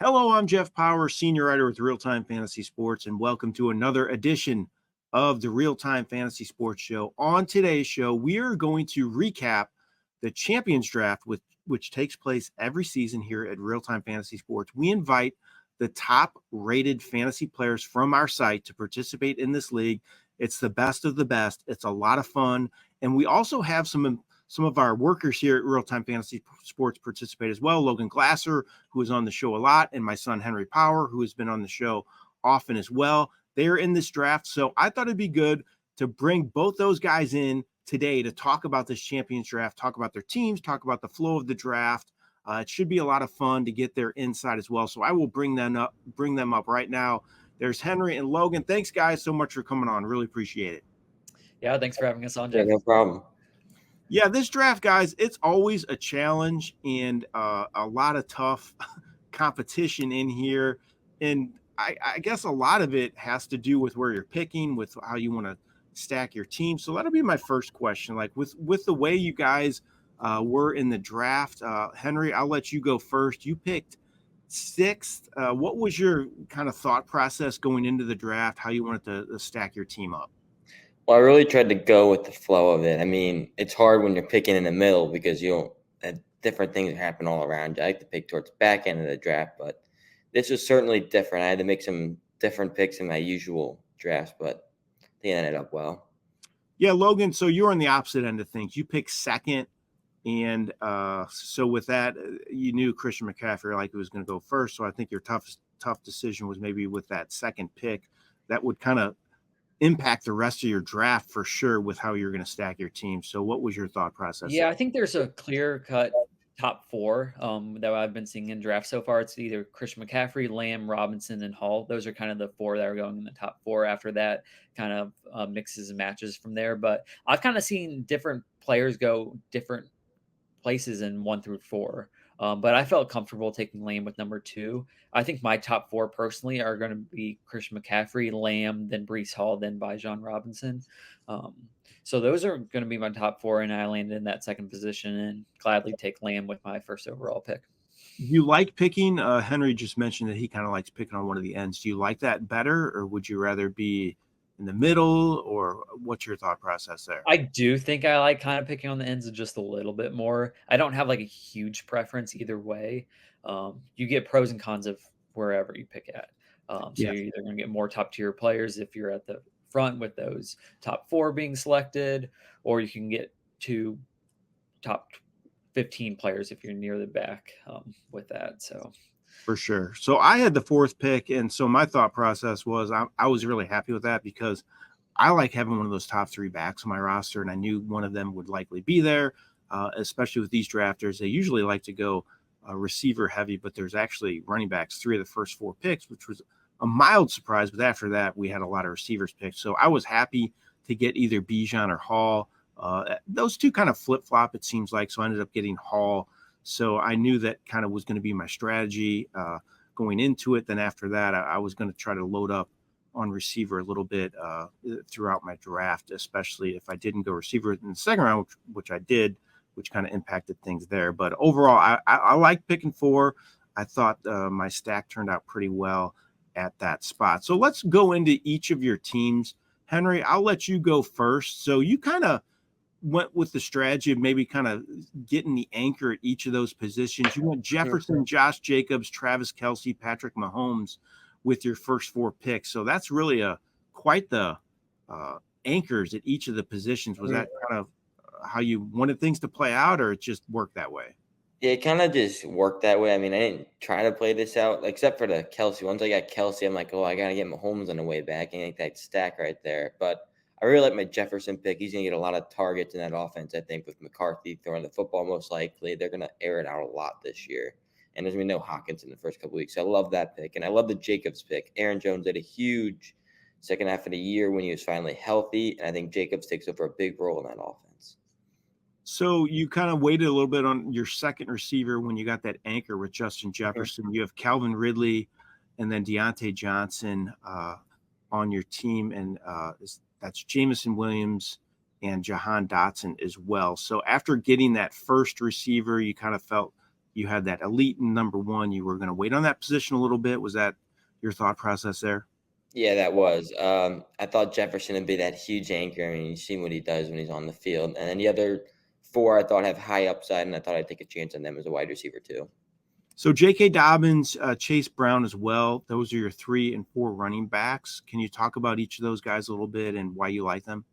Hello, I'm Jeff Paur, senior writer with RealTime Fantasy Sports, and welcome to another edition of the RealTime Fantasy Sports Show. On today's show, we are going to recap the Champions Draft, which takes place every season here at RealTime Fantasy Sports. We invite the top-rated fantasy players from our site to participate in this league. It's the best of the best. It's a lot of fun, and we also have some of our workers here at RealTime Fantasy Sports participate as well. Logan Glaser, who is on the show a lot, and my son Henry Paur, who has been on the show often as well. They are in this draft, so I thought it'd be good to bring both those guys in today to talk about this Champions Draft, talk about their teams, talk about the flow of the draft. It should be a lot of fun to get their insight as well. So I will bring them up right now. There's Henry and Logan. Thanks, guys, so much for coming on. Really appreciate it. Yeah, thanks for having us on, Yeah, Jeff. no problem. Yeah, this draft, guys, it's always a challenge and a lot of tough competition in here. And I guess a lot of it has to do with where you're picking, with how you want to stack your team. So that'll be my first question. Like with the way you guys were in the draft, Henry, I'll let you go first. You picked sixth. What was your kind of thought process going into the draft, how you wanted to stack your team up? Well, I really tried to go with the flow of it. I mean, it's hard when you're picking in the middle because different things happen all around you. I like to pick towards the back end of the draft, but this was certainly different. I had to make some different picks in my usual drafts, but they ended up well. Yeah, Logan, so you're on the opposite end of things. You picked second, and so with that, you knew Christian McCaffrey like was going to go first. So I think your tough decision was maybe with that second pick. That would kind of impact the rest of your draft for sure with how you're going to stack your team. So what was your thought process? Yeah, I think there's a clear-cut top four that I've been seeing in drafts so far. It's either Christian McCaffrey, Lamb, Robinson, and Hall. Those are kind of the four that are going in the top four. After that, kind of mixes and matches from there. But I've kind of seen different players go different places in 1 through 4. But I felt comfortable taking Lamb with number 2. I think my top 4 personally are going to be Christian McCaffrey, Lamb, then Breece Hall, then Bijan Robinson. So those are going to be my top 4, and I landed in that second position and gladly take Lamb with my first overall pick. You like picking? Henry just mentioned that he kind of likes picking on one of the ends. Do you like that better, or would you rather be in the middle, or what's your thought process there? I do think I like kind of picking on the ends just a little bit more. I don't have like a huge preference either way. You get pros and cons of wherever you pick at. So Yeah. you're either going to get more top tier players if you're at the front with those top 4 being selected, or you can get to top 15 players if you're near the back with that. So For sure. So I had the 4th pick, and so my thought process was I was really happy with that because I like having one of those top 3 backs on my roster, and I knew one of them would likely be there, especially with these drafters. They usually like to go receiver heavy, but there's actually running backs 3 of the first 4 picks, which was a mild surprise. But after that, we had a lot of receivers picked. So I was happy to get either Bijan or Hall. Those two kind of flip-flop, it seems like, so I ended up getting Hall. So I knew that kind of was going to be my strategy going into it. Then after that, I was going to try to load up on receiver a little bit throughout my draft, especially if I didn't go receiver in the second round, which I did, which kind of impacted things there. But overall, I like picking 4. I thought my stack turned out pretty well at that spot. So let's go into each of your teams. Henry, I'll let you go first. So you kind of went with the strategy of maybe kind of getting the anchor at each of those positions. You went Jefferson, Josh Jacobs, Travis Kelce, Patrick Mahomes with your first 4 picks. So that's really quite the anchors at each of the positions. Was that kind of how you wanted things to play out, or it just worked that way? Yeah, it kind of just worked that way. I mean, I didn't try to play this out, except for the Kelce. Once I got Kelce, I'm like, oh, I got to get Mahomes on the way back and get that stack right there. But I really like my Jefferson pick. He's going to get a lot of targets in that offense, I think, with McCarthy throwing the football most likely. They're going to air it out a lot this year. And there's going to be no Hawkins in the first couple of weeks. So I love that pick. And I love the Jacobs pick. Aaron Jones had a huge second half of the year when he was finally healthy. And I think Jacobs takes over a big role in that offense. So you kind of waited a little bit on your second receiver when you got that anchor with Justin Jefferson. You have Calvin Ridley and then Deontay Johnson on your team, and that's Jameson Williams and Jahan Dotson as well. So after getting that first receiver, you kind of felt you had that elite number one. You were going to wait on that position a little bit. Was that your thought process there? Yeah, that was. I thought Jefferson would be that huge anchor. I mean, you've seen what he does when he's on the field. And then the other four I thought have high upside, and I thought I'd take a chance on them as a wide receiver too. So J.K. Dobbins, Chase Brown as well. Those are your 3 and 4 running backs. Can you talk about each of those guys a little bit and why you like them?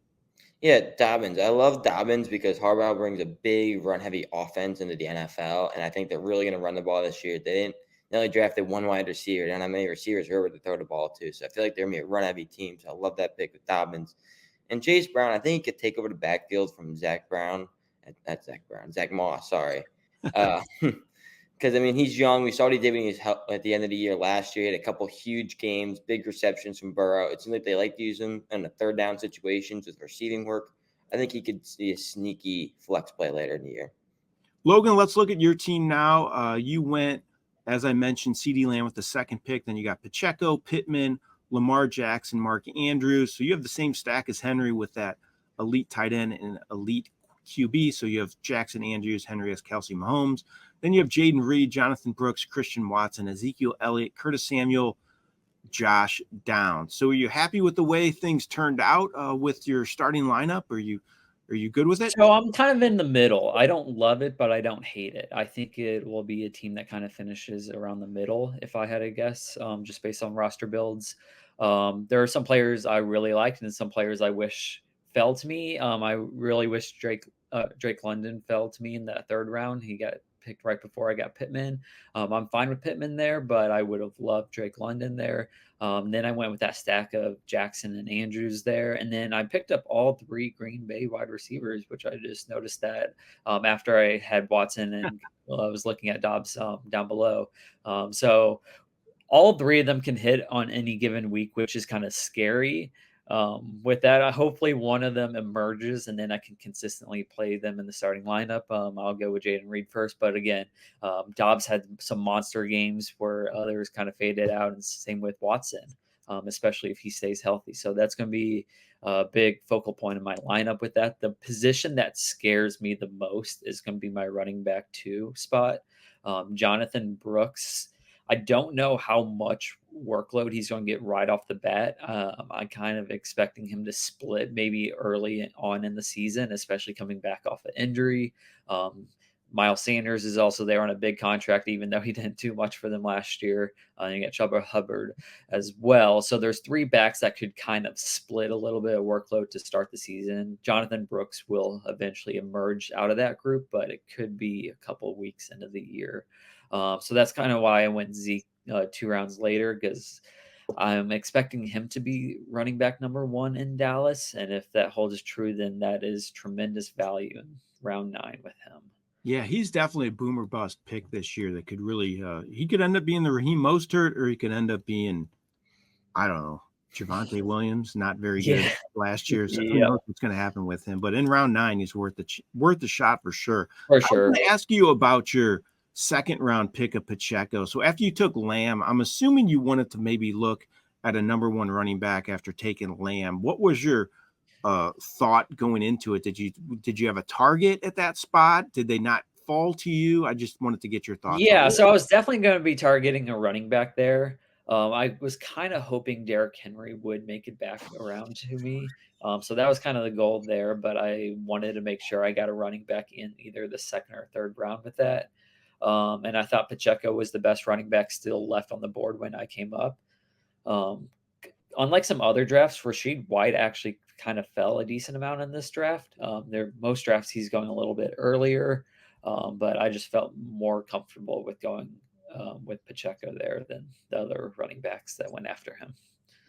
Yeah, Dobbins. I love Dobbins because Harbaugh brings a big run-heavy offense into the NFL, and I think they're really going to run the ball this year. They only drafted one wide receiver. They don't have many receivers who are able to throw the ball to, so I feel like they're going to be a run-heavy team. So I love that pick with Dobbins. And Chase Brown, I think he could take over the backfield from Zach Moss, sorry. Because, I mean, he's young. We saw what he did when he was at the end of the year last year. He had a couple huge games, big receptions from Burrow. It seems like they like to use him in the third down situations with receiving work. I think he could see a sneaky flex play later in the year. Logan, let's look at your team now. You went, as I mentioned, CeeDee Lamb with the second pick. Then you got Pacheco, Pittman, Lamar Jackson, Mark Andrews. So you have the same stack as Henry with that elite tight end and elite QB. So you have Jackson, Andrews, Henry as Kelsey, Mahomes. Then you have Jaden Reed, Jonathan Brooks, Christian Watson, Ezekiel Elliott, Curtis Samuel, Josh Downs. So are you happy with the way things turned out with your starting lineup? Are you good with it? So I'm kind of in the middle. I don't love it, but I don't hate it. I think it will be a team that kind of finishes around the middle, if I had to guess, just based on roster builds. There are some players I really liked and some players I wish fell to me. I really wish Drake London fell to me in that third round. He got picked right before I got Pittman. I'm fine with Pittman there, but I would have loved Drake London there. Then I went with that stack of Jackson and Andrews there. And then I picked up all 3 Green Bay wide receivers, which I just noticed that after I had Watson and I was looking at Dobbs down below. So all 3 of them can hit on any given week, which is kind of scary. With that, hopefully one of them emerges and then I can consistently play them in the starting lineup. I'll go with Jaden Reed first, but again, Dobbs had some monster games where others kind of faded out, and same with Watson, especially if he stays healthy. So that's going to be a big focal point in my lineup with that. The position that scares me the most is going to be my running back 2 spot. Jonathan Brooks, I don't know how much workload he's going to get right off the bat. I'm kind of expecting him to split maybe early on in the season, especially coming back off an injury. Miles Sanders is also there on a big contract, even though he didn't do much for them last year. You got Chuba Hubbard as well. So there's 3 backs that could kind of split a little bit of workload to start the season. Jonathan Brooks will eventually emerge out of that group, but it could be a couple of weeks into the year. So that's kind of why I went Zeke 2 rounds later, because I'm expecting him to be running back number 1 in Dallas. And if that holds true, then that is tremendous value in round 9 with him. Yeah, he's definitely a boomer bust pick this year that could really he could end up being the Raheem Mostert, or he could end up being, I don't know, Javonte Williams, not very good last year. So who knows what's going to happen with him. But in round 9, he's worth the shot for sure. For sure. I want to ask you about your second round pick of Pacheco. So after you took Lamb, I'm assuming you wanted to maybe look at a number 1 running back after taking Lamb. What was your thought going into it? Did you have a target at that spot? Did they not fall to you? I just wanted to get your thoughts. Yeah, so I was definitely going to be targeting a running back there. I was kind of hoping Derrick Henry would make it back around to me. So that was kind of the goal there, but I wanted to make sure I got a running back in either the second or third round with that. And I thought Pacheco was the best running back still left on the board when I came up. Unlike some other drafts, Rashid White actually kind of fell a decent amount in this draft. Most drafts he's going a little bit earlier, but I just felt more comfortable with going with Pacheco there than the other running backs that went after him.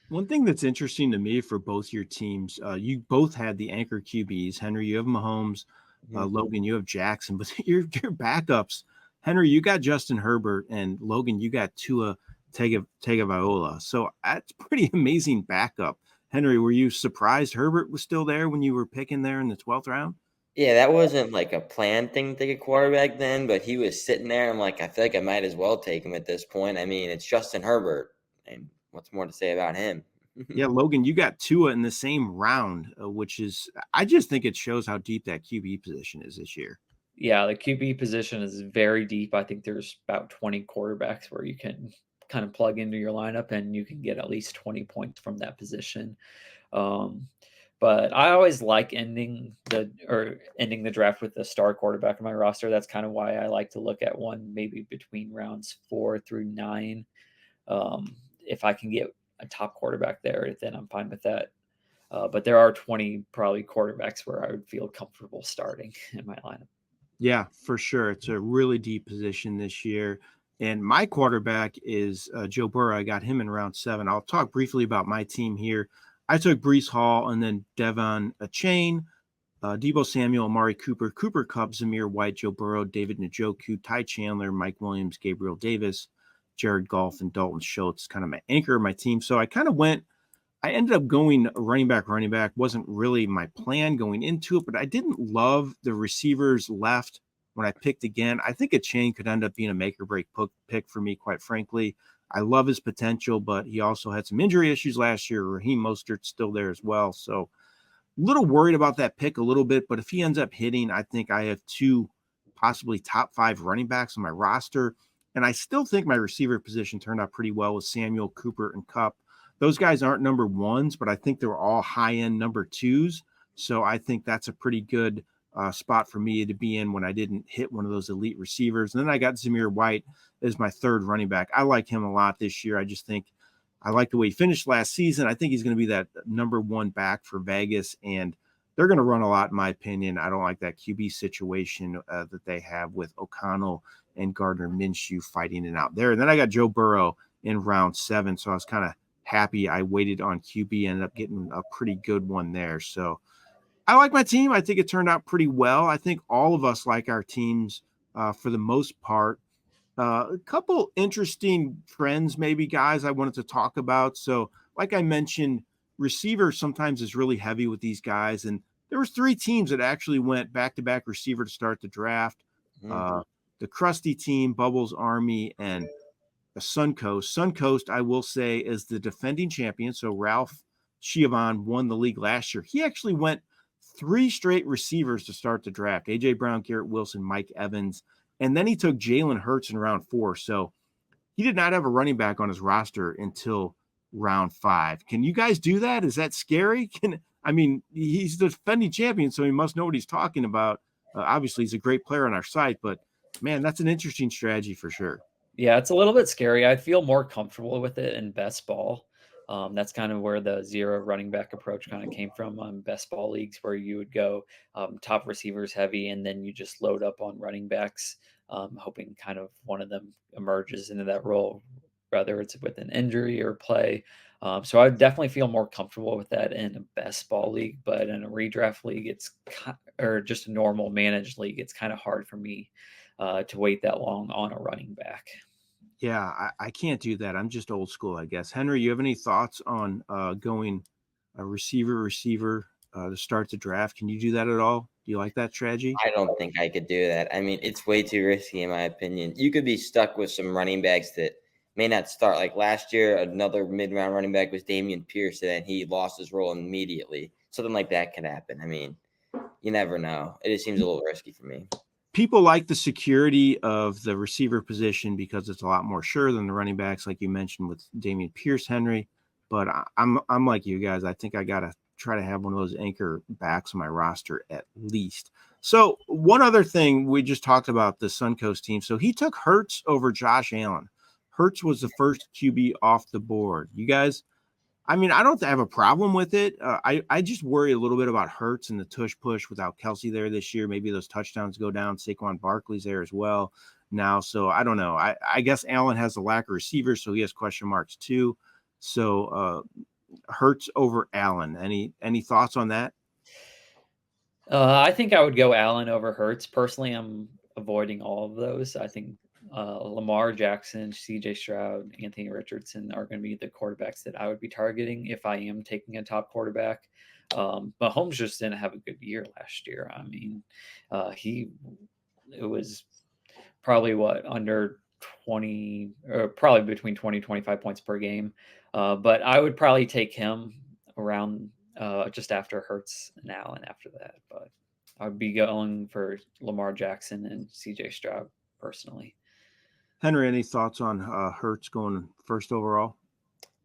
One thing that's interesting to me for both your teams, you both had the anchor QBs. Henry, you have Mahomes. Logan, you have Jackson. But your backups, Henry, you got Justin Herbert, and Logan, you got Tua Tagovailoa. So that's pretty amazing backup. Henry, were you surprised Herbert was still there when you were picking there in the 12th round? Yeah, that wasn't like a planned thing to take a quarterback then, but he was sitting there. I'm like, I feel like I might as well take him at this point. I mean, it's Justin Herbert, and what's more to say about him? Yeah, Logan, you got Tua in the same round, which is, I just think it shows how deep that QB position is this year. Yeah, the QB position is very deep. I think there's about 20 quarterbacks where you can kind of plug into your lineup and you can get at least 20 points from that position. Um, but I always like ending the draft with a star quarterback in my roster. That's kind of why I like to look at one maybe between rounds 4 through 9. If I can get a top quarterback there, then I'm fine with that. But there are 20 probably quarterbacks where I would feel comfortable starting in my lineup. Yeah, for sure. It's a really deep position this year. And my quarterback is Joe Burrow. I got him in round 7. I'll talk briefly about my team here. I took Brees Hall and then Devon Achane, Debo Samuel, Amari Cooper, Cooper Kupp, Zamir White, Joe Burrow, David Njoku, Ty Chandler, Mike Williams, Gabriel Davis, Jared Goff, and Dalton Schultz, kind of my anchor of my team. So I ended up going running back. Wasn't really my plan going into it, but I didn't love the receivers left when I picked again. I think a chain could end up being a make or break pick for me, quite frankly. I love his potential, but he also had some injury issues last year. Raheem Mostert's still there as well. So a little worried about that pick a little bit, but if he ends up hitting, I think I have 2 possibly top 5 running backs on my roster. And I still think my receiver position turned out pretty well with Samuel, Cooper, and Kupp. Those guys aren't number 1s, but I think they're all high-end number 2s. So I think that's a pretty good spot for me to be in when I didn't hit one of those elite receivers. And then I got Zamir White as my 3rd running back. I like him a lot this year. I just think I like the way he finished last season. I think he's going to be that number 1 back for Vegas, and they're going to run a lot, in my opinion. I don't like that QB situation that they have with O'Connell and Gardner Minshew fighting it out there. And then I got Joe Burrow in round 7, so I was kind of happy I waited on QB, ended up getting a pretty good one there. So I like my team. I think it turned out pretty well. I think all of us like our teams for the most part. A couple interesting trends, maybe, guys, I wanted to talk about. So, like I mentioned, receiver sometimes is really heavy with these guys, and there was 3 teams that actually went back-to-back receiver to start the draft. Mhm. The Krusty team, Bubbles Army, and the Suncoast. Suncoast, I will say, is the defending champion. So Ralph Schiavon won the league last year. He actually went 3 straight receivers to start the draft: A.J. Brown, Garrett Wilson, Mike Evans. And then he took Jalen Hurts in round 4. So he did not have a running back on his roster until round 5. Can you guys do that? Is that scary? He's the defending champion, so he must know what he's talking about. Obviously, he's a great player on our site, but man, that's an interesting strategy for sure. Yeah, it's a little bit scary. I feel more comfortable with it in best ball. That's kind of where the zero running back approach kind of came from on best ball leagues, where you would go top receivers heavy, and then you just load up on running backs, hoping kind of one of them emerges into that role, whether it's with an injury or play. So I definitely feel more comfortable with that in a best ball league, but in a redraft league, or just a normal managed league, it's kind of hard for me to wait that long on a running back. Yeah, I can't do that. I'm just old school, I guess. Henry, you have any thoughts on going a receiver to start the draft? Can you do that at all? Do you like that strategy? I don't think I could do that. I mean, it's way too risky in my opinion. You could be stuck with some running backs that may not start. Like last year, another mid-round running back was Damian Pierce, and he lost his role immediately. Something like that could happen. I mean, you never know. It just seems a little risky for me. People like the security of the receiver position because it's a lot more sure than the running backs, like you mentioned with Damian Pierce, Henry. But I'm like you guys. I think I gotta try to have one of those anchor backs on my roster at least. So one other thing, we just talked about the Suncoast team. So he took Hurts over Josh Allen. Hurts was the first QB off the board. You guys, I don't have a problem with it. I just worry a little bit about Hurts and the tush push without Kelsey there this year. Maybe those touchdowns go down. Saquon Barkley's there as well now. So I don't know. I guess Allen has a lack of receivers, so he has question marks too. So Hurts over Allen. Any thoughts on that? I think I would go Allen over Hurts. Personally, I'm avoiding all of those. I think Lamar Jackson, CJ Stroud, Anthony Richardson are going to be the quarterbacks that I would be targeting if I am taking a top quarterback. But Holmes just didn't have a good year last year. I mean, it was probably under 20, or probably between 20 25 points per game. But I would probably take him around just after Hurts and Allen after that. But I'd be going for Lamar Jackson and CJ Stroud personally. Henry, any thoughts on Hurts going first overall?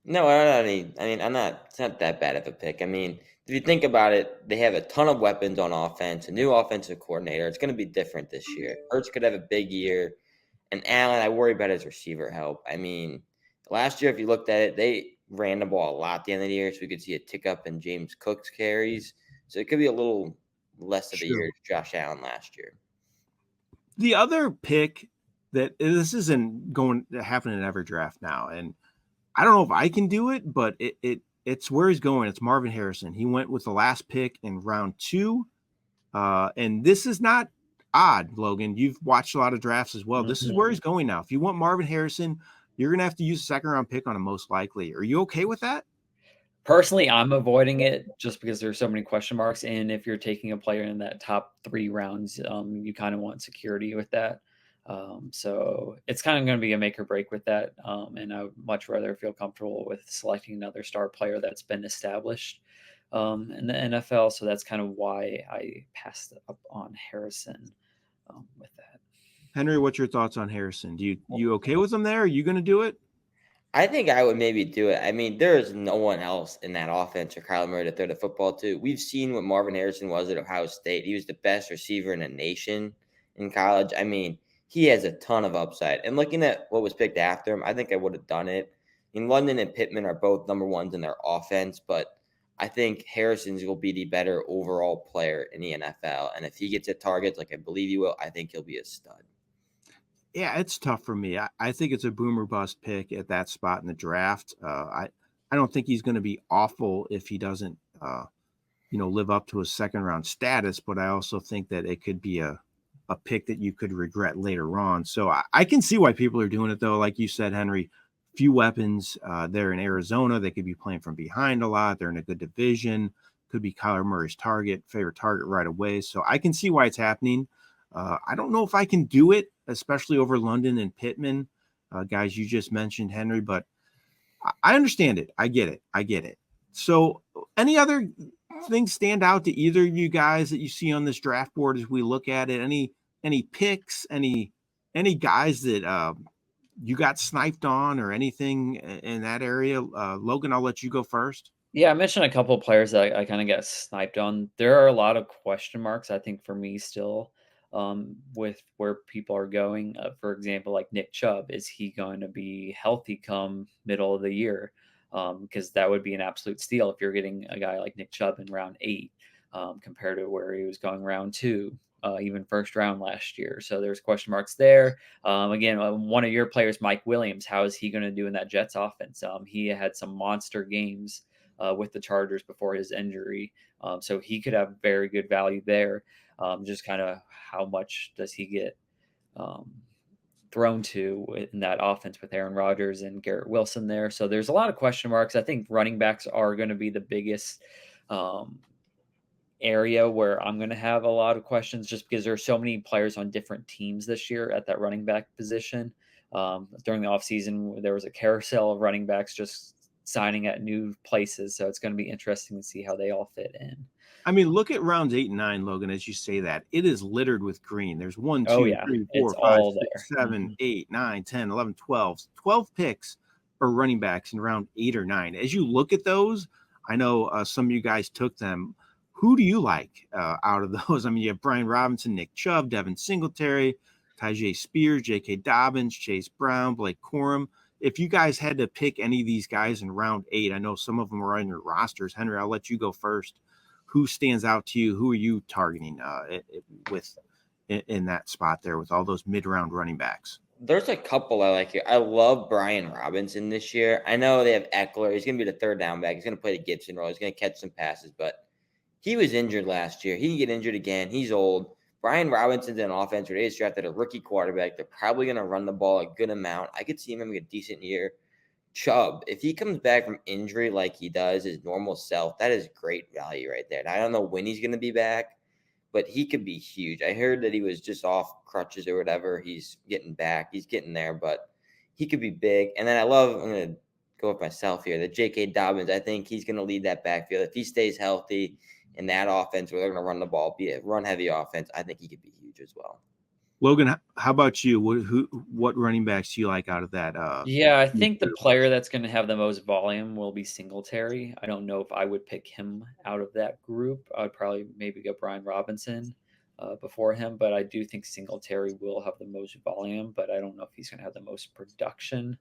No, I don't need. I mean, I'm not. It's not that bad of a pick. I mean, if you think about it, they have a ton of weapons on offense, a new offensive coordinator. It's going to be different this year. Hurts could have a big year, and Allen, I worry about his receiver help. I mean, last year, if you looked at it, they ran the ball a lot at the end of the year, so we could see a tick up in James Cook's carries. So it could be a little less of a year Sure. as Josh Allen last year. The other pick that this isn't going to happen in every draft now, and I don't know if I can do it, but it's where he's going. It's Marvin Harrison. He went with the last pick in round 2. And this is not odd, Logan. You've watched a lot of drafts as well. This is where he's going now. If you want Marvin Harrison, you're gonna have to use a second round pick on him most likely. Are you okay with that? Personally, I'm avoiding it just because there's so many question marks. And if you're taking a player in that top 3 rounds, you kind of want security with that. So it's kind of going to be a make or break with that. And I would much rather feel comfortable with selecting another star player that's been established in the NFL. So that's kind of why I passed up on Harrison with that. Henry, what's your thoughts on Harrison? Do you okay with him there? Are you gonna do it? I think I would maybe do it. I mean, there is no one else in that offense or Kyler Murray to throw the football to. We've seen what Marvin Harrison was at Ohio State. He was the best receiver in the nation in college. I mean, he has a ton of upside. And looking at what was picked after him, I think I would have done it. In London and Pittman are both number ones in their offense, but I think Harrison's will be the better overall player in the NFL. And if he gets at targets like I believe he will, I think he'll be a stud. Yeah, it's tough for me. I think it's a boomer bust pick at that spot in the draft. I don't think he's going to be awful if he doesn't, live up to his second round status. But I also think that it could be a pick that you could regret later on. So I can see why people are doing it, though. Like you said, Henry, few weapons. They're in Arizona. They could be playing from behind a lot. They're in a good division. Could be Kyler Murray's favorite target right away. So I can see why it's happening. I don't know if I can do it, especially over London and Pittman, guys you just mentioned, Henry, but I understand it. I get it. So any other things stand out to either of you guys that you see on this draft board as we look at it? Any picks, any guys that you got sniped on or anything in that area? Logan, I'll let you go first. Yeah, I mentioned a couple of players that I kind of got sniped on. There are a lot of question marks, I think, for me still with where people are going. For example, like Nick Chubb, is he going to be healthy come middle of the year? Because that would be an absolute steal if you're getting a guy like Nick Chubb in round 8 compared to where he was going round 2. Even first round last year. So there's question marks there. Again, one of your players, Mike Williams, how is he going to do in that Jets offense? He had some monster games with the Chargers before his injury. So he could have very good value there. Just kind of how much does he get thrown to in that offense with Aaron Rodgers and Garrett Wilson there. So there's a lot of question marks. I think running backs are going to be the biggest area where I'm going to have a lot of questions just because there are so many players on different teams this year at that running back position. During the offseason, there was a carousel of running backs just signing at new places. So it's going to be interesting to see how they all fit in. I mean, look at rounds 8 and 9, Logan, as you say that. It is littered with green. There's 1, Oh, 2, yeah. 3, 4, It's 5, all 6, there. 7, 8, 9, 10, 11, 12. 12 picks for running backs in round 8 or 9. As you look at those, I know some of you guys took them. Who do you like out of those? I mean, you have Brian Robinson, Nick Chubb, Devin Singletary, Tyjae Spears, J.K. Dobbins, Chase Brown, Blake Corum. If you guys had to pick any of these guys in round 8, I know some of them are on your rosters. Henry, I'll let you go first. Who stands out to you? Who are you targeting in that spot there with all those mid-round running backs? There's a couple I like here. I love Brian Robinson this year. I know they have Eckler. He's going to be the third down back. He's going to play the Gibson role. He's going to catch some passes, but he was injured last year. He can get injured again. He's old. Brian Robinson's in an offense where they just drafted a rookie quarterback. They're probably going to run the ball a good amount. I could see him having a decent year. Chubb, if he comes back from injury like he does, his normal self, that is great value right there. And I don't know when he's going to be back, but he could be huge. I heard that he was just off crutches or whatever. He's getting back. He's getting there, but he could be big. And then I'm going to go with myself here, the J.K. Dobbins. I think he's going to lead that backfield. If he stays healthy, in that offense where they're going to run the ball, be a run-heavy offense, I think he could be huge as well. Logan, how about you? What running backs do you like out of that? Yeah, I think the player that's going to have the most volume will be Singletary. I don't know if I would pick him out of that group. I'd probably maybe go Brian Robinson before him, but I do think Singletary will have the most volume, but I don't know if he's going to have the most production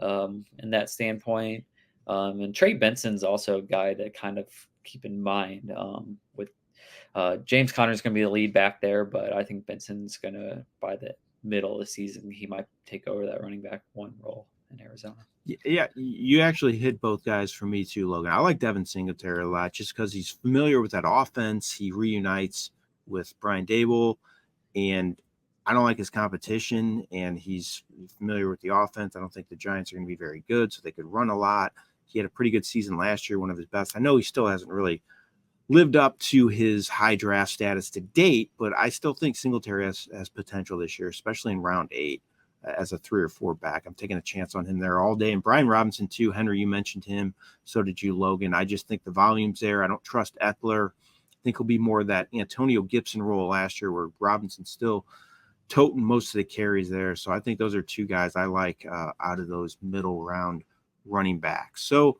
in that standpoint. And Trey Benson's also a guy to kind of keep in mind with James Conner's going to be the lead back there, but I think Benson's going to, by the middle of the season, he might take over that running back one role in Arizona. Yeah, you actually hit both guys for me too, Logan. I like Devin Singletary a lot just because he's familiar with that offense. He reunites with Brian Dable, and I don't like his competition, and he's familiar with the offense. I don't think the Giants are going to be very good, so they could run a lot. He had a pretty good season last year, one of his best. I know he still hasn't really lived up to his high draft status to date, but I still think Singletary has potential this year, especially in round 8 as a 3 or 4 back. I'm taking a chance on him there all day. And Brian Robinson too. Henry, you mentioned him. So did you, Logan. I just think the volume's there. I don't trust Eckler. I think he'll be more of that Antonio Gibson role last year where Robinson's still toting most of the carries there. So I think those are 2 guys I like out of those middle round running backs. So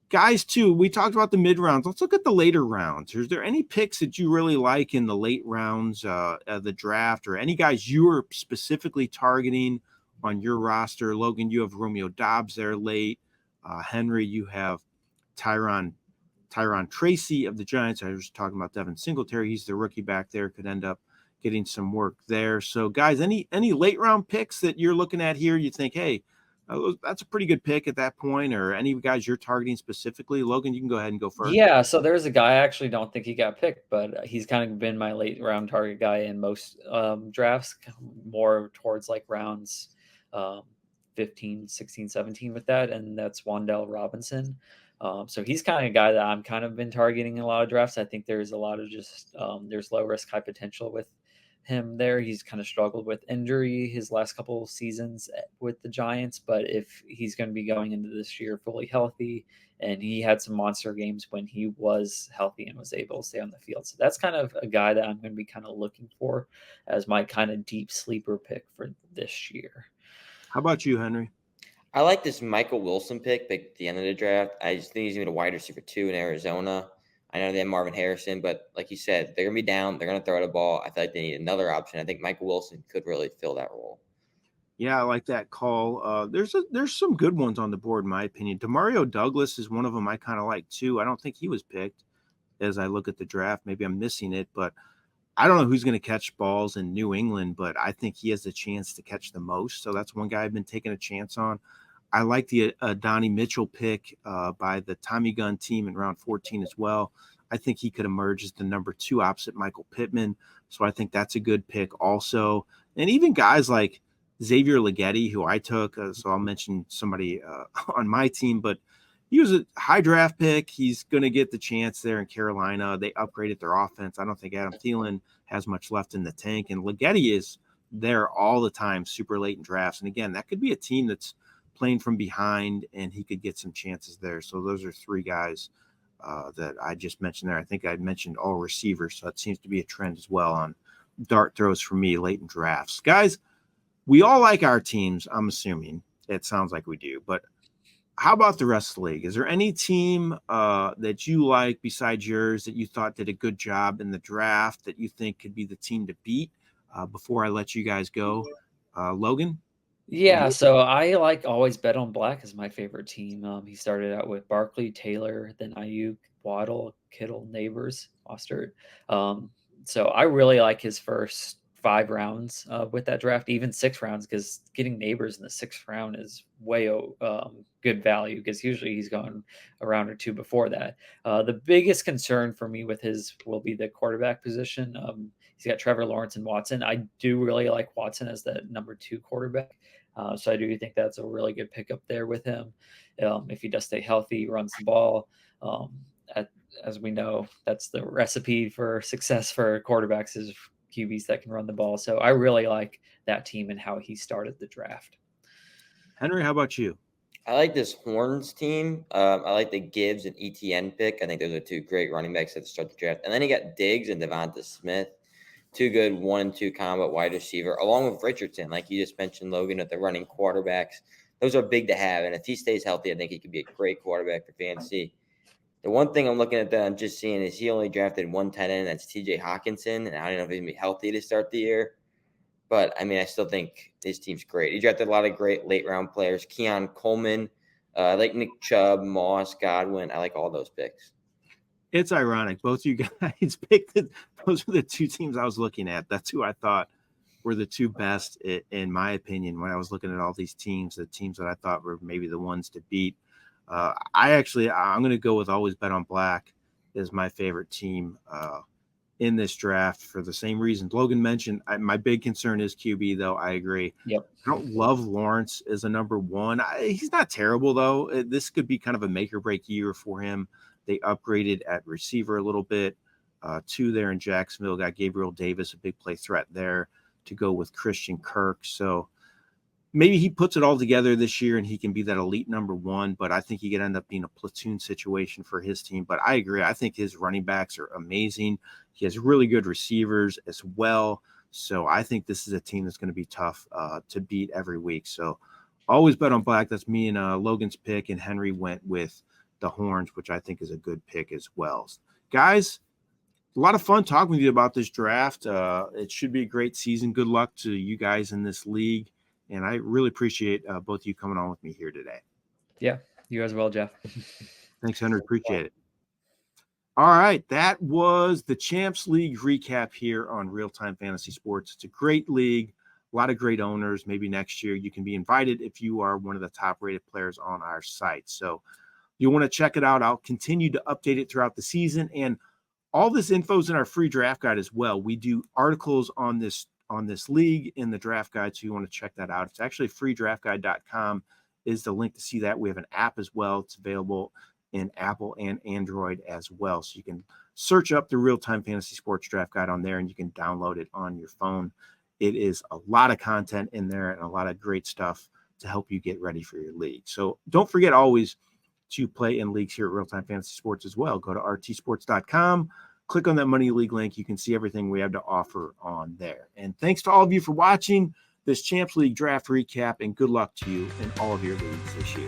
guys, too, we talked about the mid rounds. Let's look at the later rounds. Is there any picks that you really like in the late rounds of the draft, or any guys you were specifically targeting on your roster? Logan, you have Romeo Doubs there late. Henry, you have Tyron Tracy of the Giants. I was talking about Devin Singletary. He's the rookie back there, could end up getting some work there. So, guys, any late round picks that you're looking at here, you think, hey, that's a pretty good pick at that point, or any guys you're targeting specifically? Logan, you can go ahead and go first. Yeah, so there's a guy I actually don't think he got picked, but he's kind of been my late round target guy in most drafts, more towards like rounds 15, 16, 17 with that, and that's Wan'Dale Robinson. So he's kind of a guy that I'm kind of been targeting in a lot of drafts. I think there's a lot of just there's low risk, high potential with him there. He's kind of struggled with injury his last couple of seasons with the Giants, but if he's going to be going into this year fully healthy, and he had some monster games when he was healthy and was able to stay on the field. So that's kind of a guy that I'm going to be kind of looking for as my kind of deep sleeper pick for this year. How about you, Henry? I like this Michael Wilson pick at the end of the draft. I just think he's going to be a wide receiver 2 in Arizona. I know they have Marvin Harrison, but like you said, they're going to be down. They're going to throw the ball. I feel like they need another option. I think Michael Wilson could really fill that role. Yeah, I like that call. There's some good ones on the board, in my opinion. Demario Douglas is one of them I kind of like too. I don't think he was picked as I look at the draft. Maybe I'm missing it, but I don't know who's going to catch balls in New England, but I think he has the chance to catch the most. So that's one guy I've been taking a chance on. I like the Donnie Mitchell pick by the Tommy Gun team in round 14 as well. I think he could emerge as the number 2 opposite Michael Pittman. So I think that's a good pick also. And even guys like Xavier Leggetti, who I took, so I'll mention somebody on my team, but he was a high draft pick. He's going to get the chance there in Carolina. They upgraded their offense. I don't think Adam Thielen has much left in the tank. And Leggetti is there all the time, super late in drafts. And again, that could be a team that's playing from behind, and he could get some chances there. So those are 3 guys that I just mentioned there. I think I mentioned all receivers, so that seems to be a trend as well on dart throws for me late in drafts. Guys, we all like our teams, I'm assuming. It sounds like we do. But how about the rest of the league? Is there any team that you like besides yours that you thought did a good job in the draft that you think could be the team to beat before I let you guys go? Logan? Yeah, so I like always bet on Black as my favorite team. He started out with Barkley, Taylor, then Ayuk, Waddle, Kittle, Neighbors, Mostert. So I really like his first 5 rounds with that draft, even 6 rounds, because getting Neighbors in the 6th round is way good value, because usually he's gone a round or 2 before that. The biggest concern for me with his will be the quarterback position. He's got Trevor Lawrence and Watson. I do really like Watson as the number 2 quarterback. So I do think that's a really good pickup there with him. If he does stay healthy, runs the ball. As we know, that's the recipe for success for quarterbacks is QBs that can run the ball. So I really like that team and how he started the draft. Henry, how about you? I like this Horns team. I like the Gibbs and ETN pick. I think those are two great running backs at the start of the draft. And then you got Diggs and Devonta Smith. Two good 1-2 combo wide receiver, along with Richardson, like you just mentioned, Logan, at the running quarterbacks. Those are big to have. And if he stays healthy, I think he could be a great quarterback for fantasy. The one thing I'm looking at that I'm just seeing is he only drafted one tight end. That's TJ Hawkinson. And I don't know if he's going to be healthy to start the year. But, I mean, I still think his team's great. He drafted a lot of great late-round players. Keon Coleman, I like Nick Chubb, Moss, Godwin. I like all those picks. It's ironic. Both you guys picked it. Those were the two teams I was looking at. That's who I thought were the two best, in my opinion, when I was looking at all these teams, the teams that I thought were maybe the ones to beat. I'm going to go with Always Bet on Black as my favorite team in this draft for the same reasons Logan mentioned. My big concern is QB, though. I agree. Yep. I don't love Lawrence as a number one. He's not terrible, though. This could be kind of a make or break year for him. They upgraded at receiver a little bit. Two there in Jacksonville. Got Gabriel Davis, a big play threat there, to go with Christian Kirk. So maybe he puts it all together this year and he can be that elite number one, but I think he could end up being a platoon situation for his team. But I agree. I think his running backs are amazing. He has really good receivers as well. So I think this is a team that's going to be tough to beat every week. So Always Bet on Black. That's me and Logan's pick, and Henry went with the Horns, which I think is a good pick as well. Guys, a lot of fun talking with you about this draft. It should be a great season. Good luck to you guys in this league. And I really appreciate both of you coming on with me here today. Yeah, you as well, Jeff. Thanks, Henry. Appreciate it. All right, that was the Champs League recap here on RealTime Fantasy Sports. It's a great league, a lot of great owners. Maybe next year you can be invited if you are one of the top-rated players on our site. So you want to check it out. I'll continue to update it throughout the season, and all this info is in our free draft guide as well. We do articles on this league in the draft guide, so you want to check that out. It's actually freedraftguide.com is the link to see that. We have an app as well. It's available in Apple and Android as well. So you can search up the RealTime Fantasy Sports Draft Guide on there, and you can download it on your phone. It is a lot of content in there and a lot of great stuff to help you get ready for your league. So don't forget always to play in leagues here at RealTime Fantasy Sports as well. Go to RTSports.com. Click on that Money League link. You can see everything we have to offer on there. And thanks to all of you for watching this Champs League draft recap, and good luck to you in all of your leagues this year.